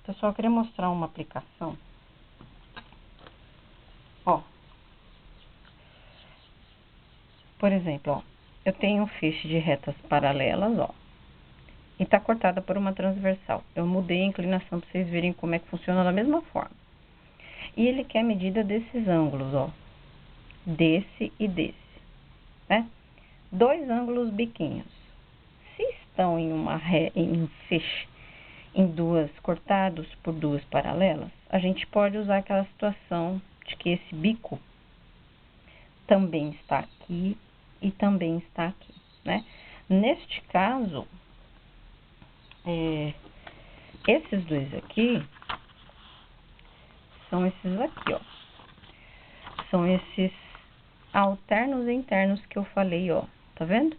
Pessoal, eu queria mostrar uma aplicação. Ó. Por exemplo, ó. Eu tenho um feixe de retas paralelas, ó. E tá cortada por uma transversal. Eu mudei a inclinação pra vocês verem como é que funciona da mesma forma. E ele quer a medida desses ângulos, ó. Desse e desse, né? Dois ângulos biquinhos. Se estão em um feixe em duas cortados por duas paralelas, a gente pode usar aquela situação de que esse bico também está aqui e também está aqui, né? Neste caso, esses dois aqui são esses aqui, ó. São esses alternos e internos que eu falei, ó. Tá vendo?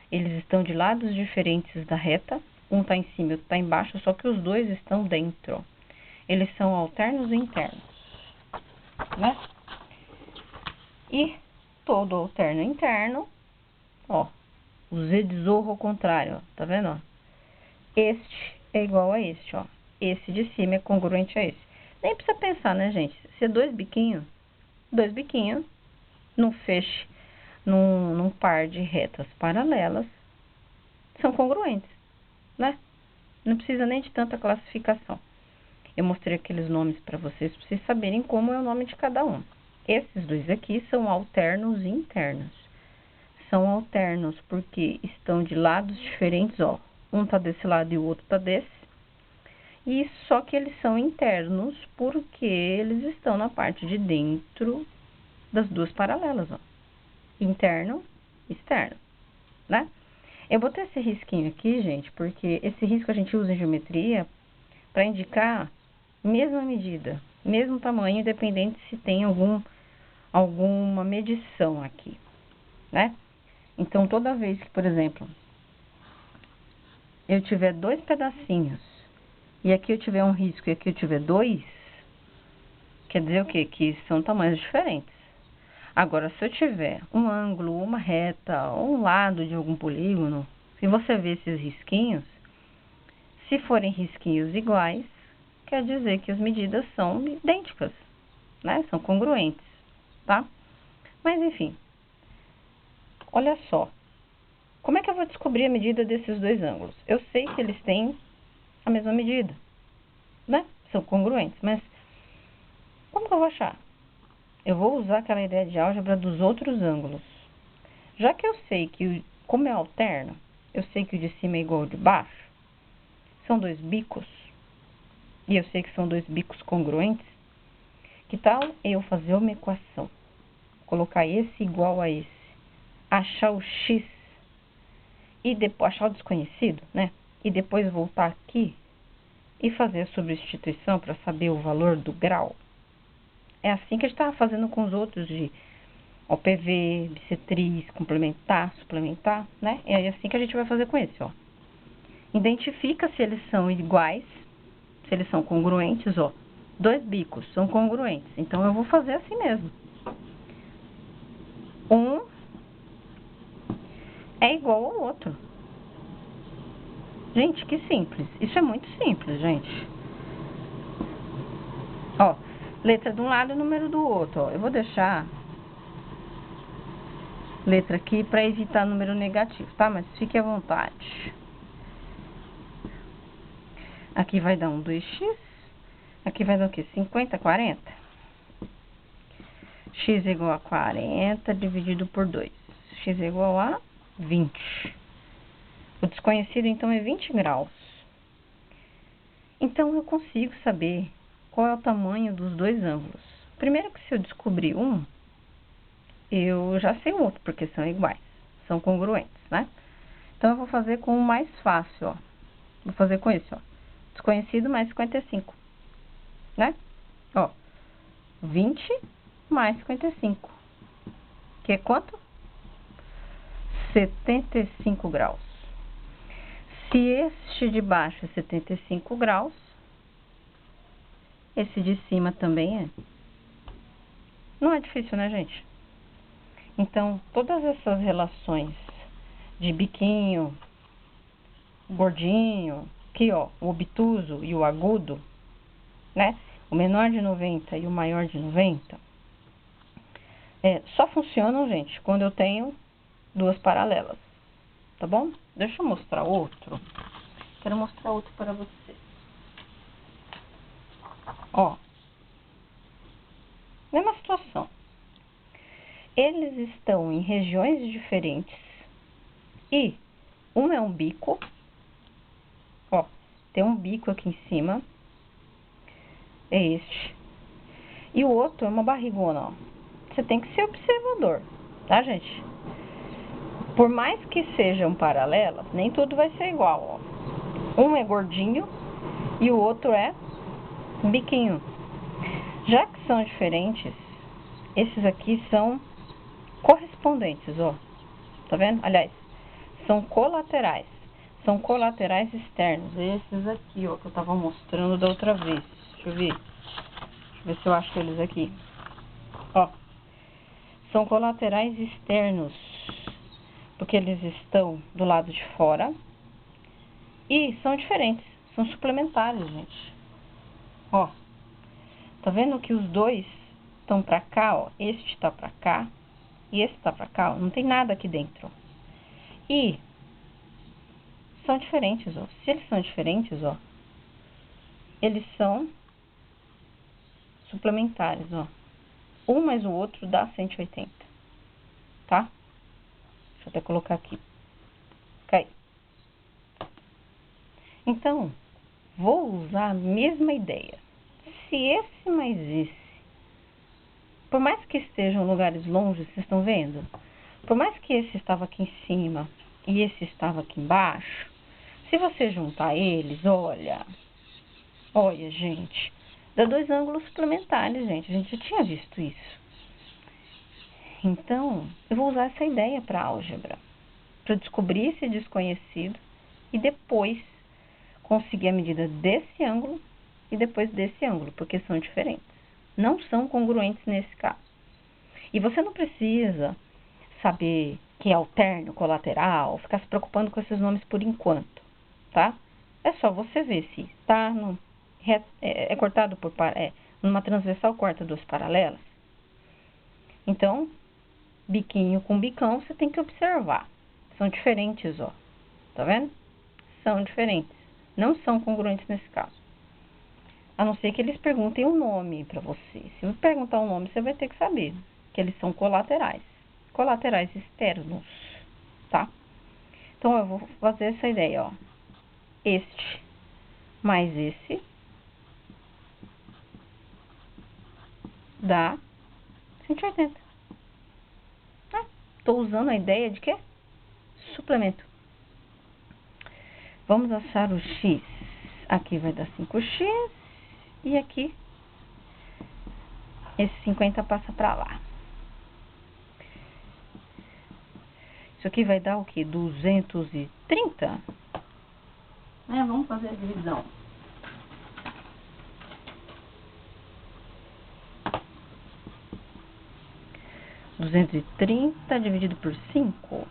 Eles estão de lados diferentes da reta. Um tá em cima e outro tá embaixo, só que os dois estão dentro, ó. Eles são alternos e internos, né? E todo alterno e interno, ó. O Z de zorro ao contrário, ó. Tá vendo, ó? Este é igual a este, ó. Esse de cima é congruente a esse. Nem precisa pensar, né, gente? Se é dois biquinhos num feixe, num par de retas paralelas, são congruentes, né? Não precisa nem de tanta classificação. Eu mostrei aqueles nomes para vocês saberem como é o nome de cada um. Esses dois aqui são alternos e internos. São alternos porque estão de lados diferentes, ó. Um tá desse lado e o outro tá desse. E só que eles são internos porque eles estão na parte de dentro das duas paralelas, ó. Interno, externo, né? Eu botei esse risquinho aqui, gente, porque esse risco a gente usa em geometria para indicar mesma medida, mesmo tamanho, independente se tem alguma medição aqui, né? Então, toda vez que, por exemplo, eu tiver dois pedacinhos e aqui eu tiver um risco e aqui eu tiver dois, quer dizer o quê? Que são tamanhos diferentes. Agora, se eu tiver um ângulo, uma reta, ou um lado de algum polígono, se você ver esses risquinhos, se forem risquinhos iguais, quer dizer que as medidas são idênticas, né? São congruentes, tá? Mas, enfim, olha só. Como é que eu vou descobrir a medida desses dois ângulos? Eu sei que eles têm a mesma medida, né? São congruentes, mas como que eu vou achar? Eu vou usar aquela ideia de álgebra dos outros ângulos. Já que eu sei que, como é alterno, eu sei que o de cima é igual ao de baixo, são dois bicos, e eu sei que são dois bicos congruentes, que tal eu fazer uma equação? Colocar esse igual a esse, achar o x, e depois achar o desconhecido, né? E depois voltar aqui e fazer a substituição para saber o valor do grau. É assim que a gente estava fazendo com os outros de OPV, bissetriz, complementar, suplementar, né? É assim que a gente vai fazer com esse, ó. Identifica se eles são iguais, se eles são congruentes, ó. Dois bicos são congruentes, então eu vou fazer assim mesmo. Um é igual ao outro. Gente, que simples. Isso é muito simples, gente. Ó, letra de um lado e número do outro, ó. Eu vou deixar letra aqui para evitar número negativo, tá? Mas fique à vontade. Aqui vai dar um 2x. Aqui vai dar o quê? 50, 40? X é igual a 40 dividido por 2. X é igual a 20. O desconhecido, então, é 20 graus. Então, eu consigo saber qual é o tamanho dos dois ângulos. Primeiro que se eu descobrir um, eu já sei o outro, porque são iguais, são congruentes, né? Então, eu vou fazer com o mais fácil, ó. Vou fazer com esse, ó. Desconhecido mais 55, né? Ó, 20 mais 55, que é quanto? 75 graus. Se este de baixo é 75 graus, esse de cima também é. Não é difícil, né, gente? Então, todas essas relações de biquinho, gordinho, aqui, ó, o obtuso e o agudo, né? O menor de 90 e o maior de 90, só funcionam, gente, quando eu tenho duas paralelas, tá bom? Deixa eu mostrar outro. Quero mostrar outro para você. Ó, mesma situação. Eles estão em regiões diferentes e um é um bico, ó, tem um bico aqui em cima, é este. E o outro é uma barrigona, ó. Você tem que ser observador, tá, gente? Por mais que sejam paralelas, nem tudo vai ser igual, ó. Um é gordinho e o outro é biquinho. Já que são diferentes, esses aqui são correspondentes, ó. Tá vendo? Aliás, são colaterais. São colaterais externos. Esses aqui, ó, que eu tava mostrando da outra vez. Deixa eu ver. Deixa eu ver se eu acho eles aqui. Ó. São colaterais externos, porque eles estão do lado de fora e são diferentes, são suplementares, gente. Ó, tá vendo que os dois estão pra cá, ó? Este tá pra cá e esse tá pra cá, ó. Não tem nada aqui dentro. E são diferentes, ó. Se eles são diferentes, ó, eles são suplementares, ó. Um mais o outro dá 180, tá? Deixa eu até colocar aqui. Cai. Então, vou usar a mesma ideia. Se esse mais esse, por mais que estejam em lugares longe, vocês estão vendo? Por mais que esse estava aqui em cima e esse estava aqui embaixo, se você juntar eles, olha, gente, dá dois ângulos suplementares, gente. A gente já tinha visto isso. Então, eu vou usar essa ideia para álgebra, para descobrir esse desconhecido e depois conseguir a medida desse ângulo e depois desse ângulo, porque são diferentes. Não são congruentes nesse caso. E você não precisa saber que é alterno, colateral, ficar se preocupando com esses nomes por enquanto, tá? É só você ver se está cortado por numa transversal corta duas paralelas. Então, biquinho com bicão, você tem que observar. São diferentes, ó. Tá vendo? São diferentes. Não são congruentes nesse caso. A não ser que eles perguntem um nome para você. Se eu perguntar um nome, você vai ter que saber que eles são colaterais. Colaterais externos, tá? Então, eu vou fazer essa ideia, ó. Este mais esse dá 180. Tô usando a ideia de quê? Suplemento. Vamos achar o x. Aqui vai dar 5x. E aqui, esse 50 passa pra lá. Isso aqui vai dar o quê? 230? Vamos fazer a divisão. (230) dividido por 5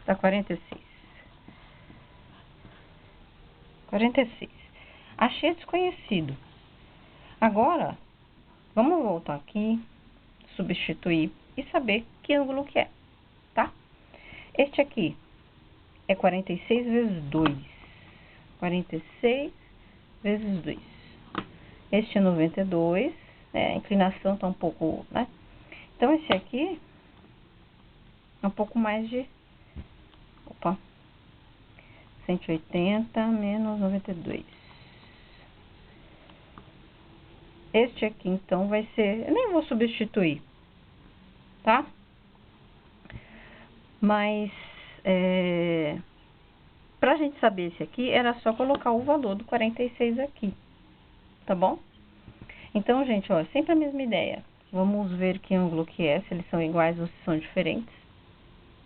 dá 46. 46. Achei desconhecido. Agora, vamos voltar aqui, substituir e saber que ângulo que é, tá? Este aqui é 46 vezes 2. 46 vezes 2. Este é 92, a inclinação tá um pouco, né? Então, esse aqui é um pouco mais de... 180 menos 92. Este aqui, então, vai ser... Eu nem vou substituir, tá? Mas, pra gente saber esse aqui, era só colocar o valor do 46 aqui, tá bom? Então, gente, ó, sempre a mesma ideia. Vamos ver que ângulo que é, se eles são iguais ou se são diferentes,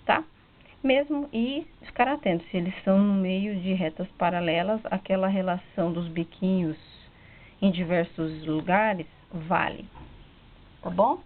tá? Mesmo e ficar atento, se eles estão no meio de retas paralelas, aquela relação dos biquinhos em diversos lugares vale, tá bom?